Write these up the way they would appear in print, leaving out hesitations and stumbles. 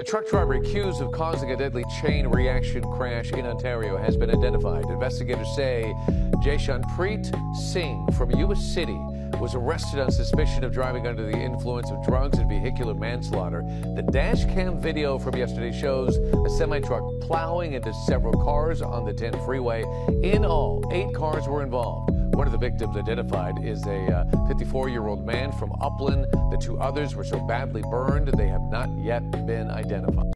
The truck driver accused of causing a deadly chain reaction crash in Ontario has been identified. Investigators say Jaishanpreet Singh from US City was arrested on suspicion of driving under the influence of drugs and vehicular manslaughter. The dash cam video from yesterday shows a semi-truck plowing into several cars on the 10 freeway. In all, 8 cars were involved. One of the victims identified is a 54-year-old man from Upland. The 2 others were so badly burned they have not yet been identified.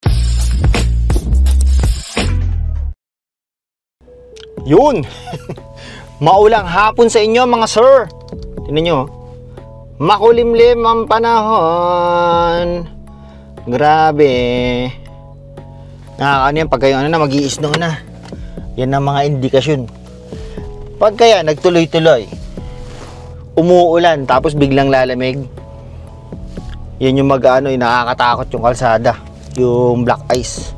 Yun! Maulang hapon sa inyo mga sir! Tingnan nyo, makulimlim ang panahon. Grabe. Nakakano yan pag kayo mag-i-snow na. Yan ang mga indikasyon. Pag kaya nagtuloy-tuloy, umuulan tapos biglang lalamig, yan yung nakakatakot yung kalsada, yung black ice.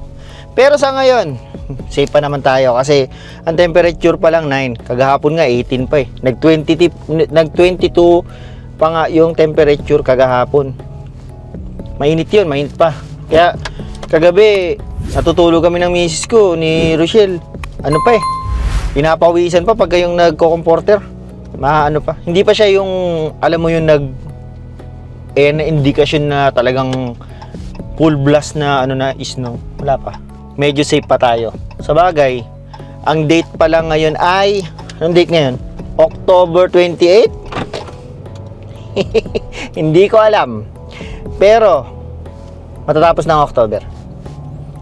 Pero sa ngayon, safe pa naman tayo kasi ang temperature pa lang 9. Kagahapon nga 18 pa eh. Nag-22 pa nga yung temperature kagahapon. Mainit yun, mainit pa. Kaya kagabi natutulog kami ng misis ko ni Rochelle. Ano pa eh, pinapawisan pa pag yung nagko-comporter. Ano pa, hindi pa siya yung alam mo yung na indikasyon na talagang full blast na na snow. Wala pa. Medyo safe pa tayo. Sa bagay, ang date pa lang ngayon ay, anong date ngayon? October 28? Hindi ko alam. Pero, matatapos ng October.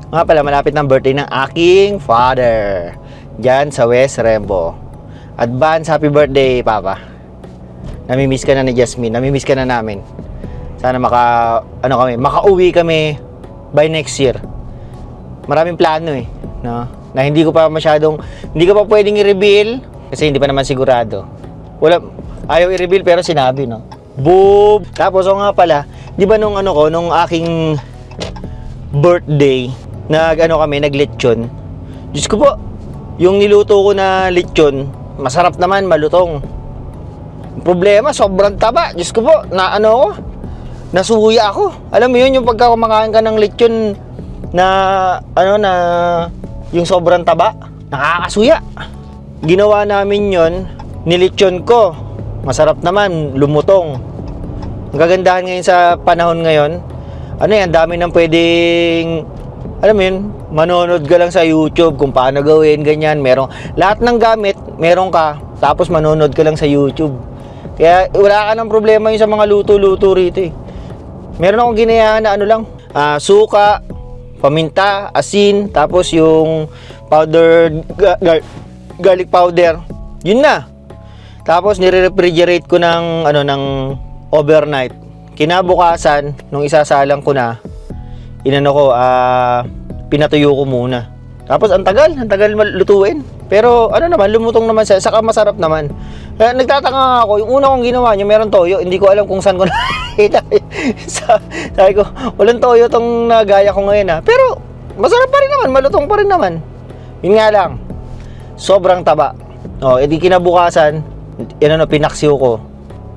Nga pala, malapit ng birthday ng aking father. Diyan sa West Rembo. Advance happy birthday, Papa. Namimiss ka na ni Jasmine. Namimiss ka na namin. Sana makauwi kami by next year. Maraming plano eh, no? Na hindi ko pa pwedeng i-reveal kasi hindi pa naman sigurado. Ayaw i-reveal pero sinabi, no? Boom! Tapos nga pala, di ba nung aking birthday, naglechon. Diyos ko po, yung niluto ko na lechon, masarap naman, malutong. Problema, sobrang taba. Diyos ko po, nasuya ako. Alam mo yun, yung pagka kumakain ka ng lechon na yung sobrang taba, nakakasuya. Ginawa namin yon, nilechon ko, masarap naman, lumutong. Ang kagandahan ngayon sa panahon ngayon, dami nang pwedeng, manonood ka lang sa YouTube kung paano gawin, ganyan. Lahat ng gamit, meron ka, tapos manonood ka lang sa YouTube. Kaya wala ka ng problema yung sa mga luto-luto rito eh. Meron akong ginaya na suka, paminta, asin, tapos yung powder, garlic powder. Yun na. Tapos nire-refrigerate ko ng overnight. Kinabukasan, nung isasalang ko na, pinatuyo ko muna. Tapos ang tagal lutuin. Pero lumutong naman siya, saka masarap naman. Kaya nagtataka nga ako, yung una kong ginawa niya, meron toyo, hindi ko alam kung saan ko nakita. Sabi ko, walang toyo tong nagaya ko ngayon Pero masarap pa rin naman, malutong pa rin naman. Yun nga lang, sobrang taba. Edi kinabukasan, pinaksiw ko.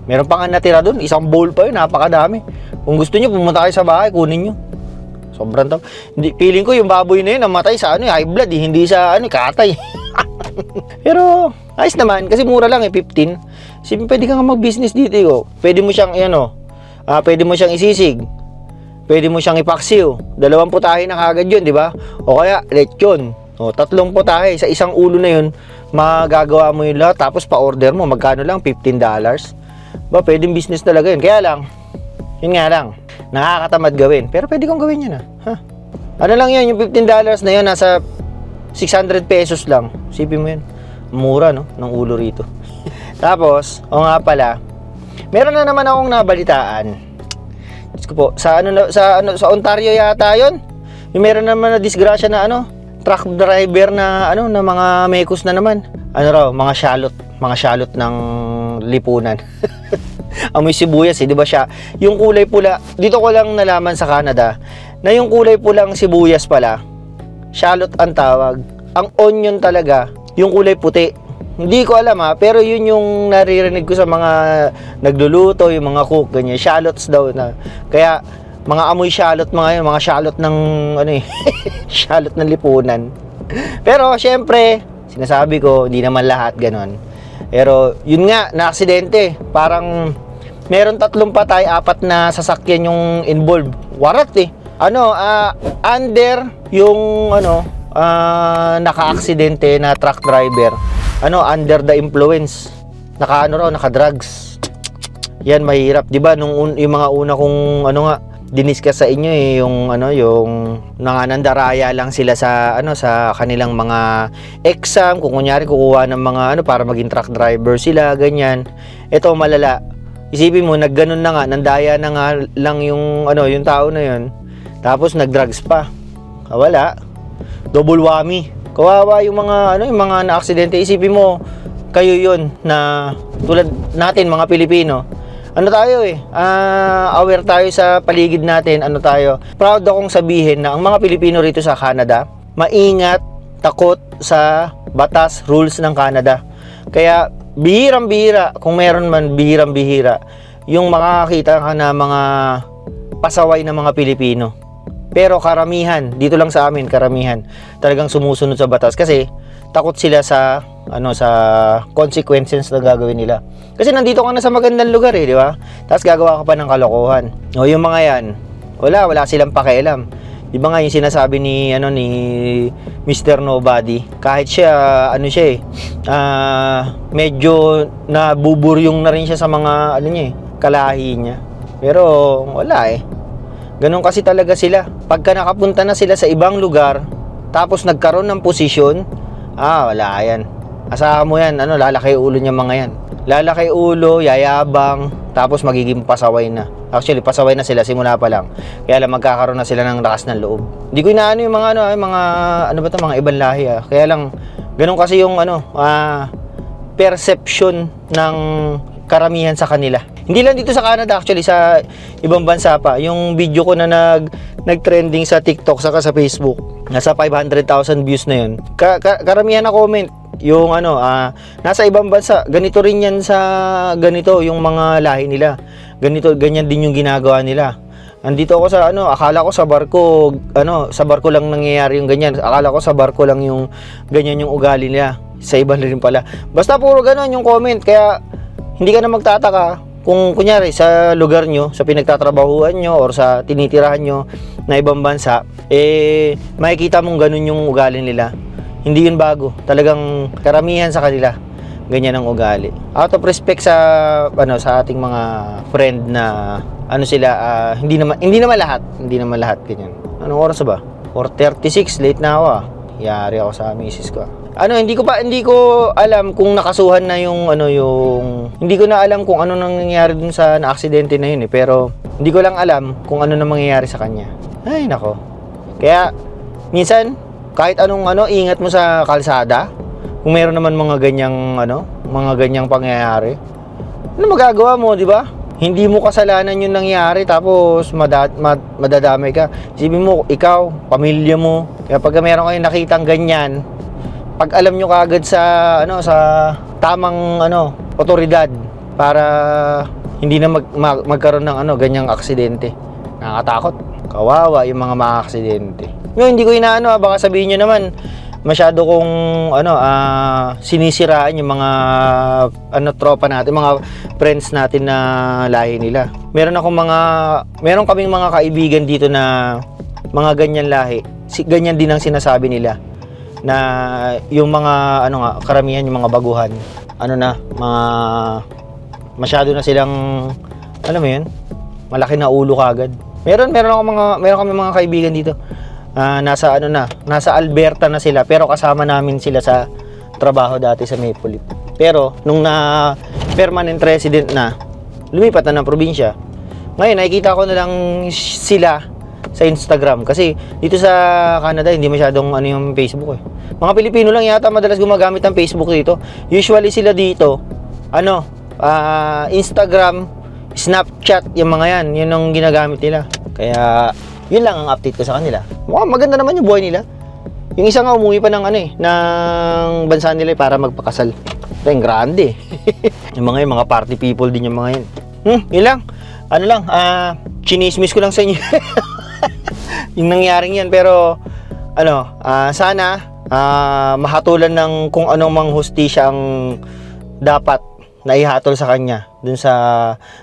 Meron pa nga natira dun, isang bowl pa yun, napakadami. Kung gusto niyo, pumunta kayo sa bahay, kunin niyo. Sobrang taba. Feeling ko yung baboy na yun, namatay sa high blood, hindi sa katay. Pero ayos naman kasi mura lang 15. Pwede ka nga mag-business dito. Pwede mo siyang pwede mo siyang isisig. Pwede mo siyang ipaksiw. 2 putahe na kagad 'yun, di ba? O kaya lechon. 3 putahe sa isang ulo na 'yun, magagawa mo 'yun lahat tapos pa-order mo magkano lang $15. Ba, pwedeng business talaga 'yun. Kaya lang, yun nga lang, nakakatamad gawin. Pero pwede kong gawin 'yun Ano lang 'yun, yung $15 na 'yun nasa 600 pesos lang. Sipin mo yun. Mura, no? Ng ulo rito. Tapos, nga pala, meron na naman akong nabalitaan. Diyos ko po, sa Ontario yata yun. Yung meron naman na disgrasya na truck driver na na mga mekos na naman. Mga shallot ng lipunan. Amoy sibuyas di ba siya? Yung kulay pula, dito ko lang nalaman sa Canada na yung kulay pulang sibuyas pala, shallot ang tawag. Ang onion talaga, yung kulay puti. Hindi ko alam pero yun yung naririnig ko sa mga nagluluto, yung mga cook, ganyan. Shallots daw na. Kaya Mga amoy shallot mga yun, mga shallot ng ano eh, shallot ng lipunan. Pero syempre, sinasabi ko, hindi naman lahat ganon. Pero yun nga, na aksidente. Parang meron 3 patay, 4 na sasakyan yung involved. Warat eh. Under yung naka-aksidente na truck driver. Under the influence. Naka-drugs. Yan mahirap, 'di ba? Nung yung mga una kong diniscuss sa inyo yung nanganandaraya lang sila sa sa kanilang mga exam, kung kunyari kukuha ng mga para maging truck driver sila, ganyan. Ito malala. Isipin mo, nagganon na nga, nandaya na nga lang yung yung tao na yun. Tapos nagdrugs pa. Wala. Double whammy. Kawawa yung mga yung mga na-aksidente. Isipin mo, kayo yun na tulad natin mga Pilipino. Tayo aware tayo sa paligid natin, tayo. Proud akong sabihin na ang mga Pilipino rito sa Canada, maingat, takot sa batas, rules ng Canada. Kaya bihirang-bihira, kung meron man bihirang-bihira, yung makakakita ka na mga pasaway na mga Pilipino. Pero karamihan, dito lang sa amin, karamihan, talagang sumusunod sa batas kasi takot sila sa sa consequences na gagawin nila. Kasi nandito ka na sa magandang lugar di ba? Tapos gagawa ka pa ng kalokohan. Yung mga yan, wala silang pakialam. Di ba nga yung sinasabi ni ni Mr. Nobody, kahit siya medyo nabuburyong na rin siya sa mga kalahi niya. Pero wala Ganun kasi talaga sila. Pagka nakapunta na sila sa ibang lugar, tapos nagkaroon ng posisyon, wala yan. Asahan mo yan, lalaki ulo niya mga yan. Lalaki ulo, yayabang, tapos magiging pasaway na. Actually, pasaway na sila simula pa lang. Kaya lang magkakaroon na sila ng lakas ng loob. Hindi ko inaano yung mga mga ibang lahi Kaya lang ganun kasi yung perception ng karamihan sa kanila. Hindi lang dito sa Canada, actually sa ibang bansa pa. Yung video ko na nag-trending sa TikTok saka sa Facebook, nasa 500,000 views na yun. Karamihan na comment yung nasa ibang bansa, ganito rin yan sa ganito yung mga lahi nila. Ganyan din yung ginagawa nila. Andito ako sa akala ko sa barko, sa barko lang nangyayari yung ganyan. Akala ko sa barko lang yung ganyan yung ugali nila. Sa iba rin pala. Basta puro ganon yung comment, kaya hindi ka na magtataka kung kunyari sa lugar nyo, sa pinagtatrabahuan nyo or sa tinitirahan nyo na ibang bansa, makikita mong ganun yung ugali nila. Hindi yun bago. Talagang karamihan sa kanila ganyan ang ugali. Out of respect sa sa ating mga friend na hindi naman lahat ganyan. Anong oras ba? 4:36, late na ako Yari ako sa misis ko. Hindi ko alam kung nakasuhan na hindi ko na alam kung ano nang nangyayari dun sa na-aksidente na yun pero hindi ko lang alam kung ano nang mangyayari sa kanya. Ay nako. Kaya minsan kahit anong ingat mo sa kalsada, kung meron naman mga ganyang pangyayari. Ano magagawa mo, di ba? Hindi mo kasalanan yung nangyari tapos madadamay ka. Isipin mo, ikaw, pamilya mo. Kaya pag meron kayong nakitang ganyan, pag alam nyo kaagad sa tamang otoridad para hindi na magkaroon ng ganyang aksidente. Nakakatakot. Kawawa yung mga aksidente. Ngayon, hindi ko inaano, baka sabihin nyo naman masyado kong sinisiraan yung mga tropa natin, mga friends natin na lahi nila. Meron kaming mga kaibigan dito na mga ganyan lahi. Ganyan din ang sinasabi nila na yung mga karamihan yung mga baguhan. Masyado na silang alam mo yun, malaki na ulo kagad. Meron kami mga kaibigan dito. Nasa Alberta na sila pero kasama namin sila sa trabaho dati sa Maple Leaf. Pero nung na permanent resident na, lumipat na ng probinsya. Ngayon nakikita ko na lang sila sa Instagram kasi dito sa Canada hindi masyadong yung Facebook Mga Pilipino lang yata madalas gumagamit ng Facebook dito. Usually sila dito Instagram, Snapchat, yung mga yan, yun ang ginagamit nila. Kaya yun lang ang update ko sa kanila. Mukhang maganda naman yung buhay nila. Yung isa nga umuwi pa ng ng bansa nila para magpakasal. Ito yung grande. Yung mga party people din yung mga yan. Yun lang. ano lang, chinismis ko lang sa inyo. Yung nangyaring yan, pero ano, sana mahatulan ng kung anong mang hustisya ang dapat na ihatol sa kanya dun sa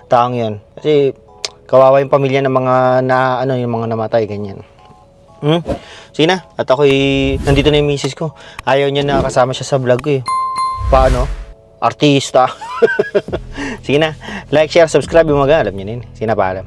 taong yun. Kasi kawawa yung pamilya ng mga yung mga namatay, ganyan. Sige na, at ako'y nandito na yung misis ko. Ayaw niya na kasama siya sa vlog ko eh. Paano? Artista. Sige na, like, share, subscribe yung mga alam niyo na yun. Sige na, paalam.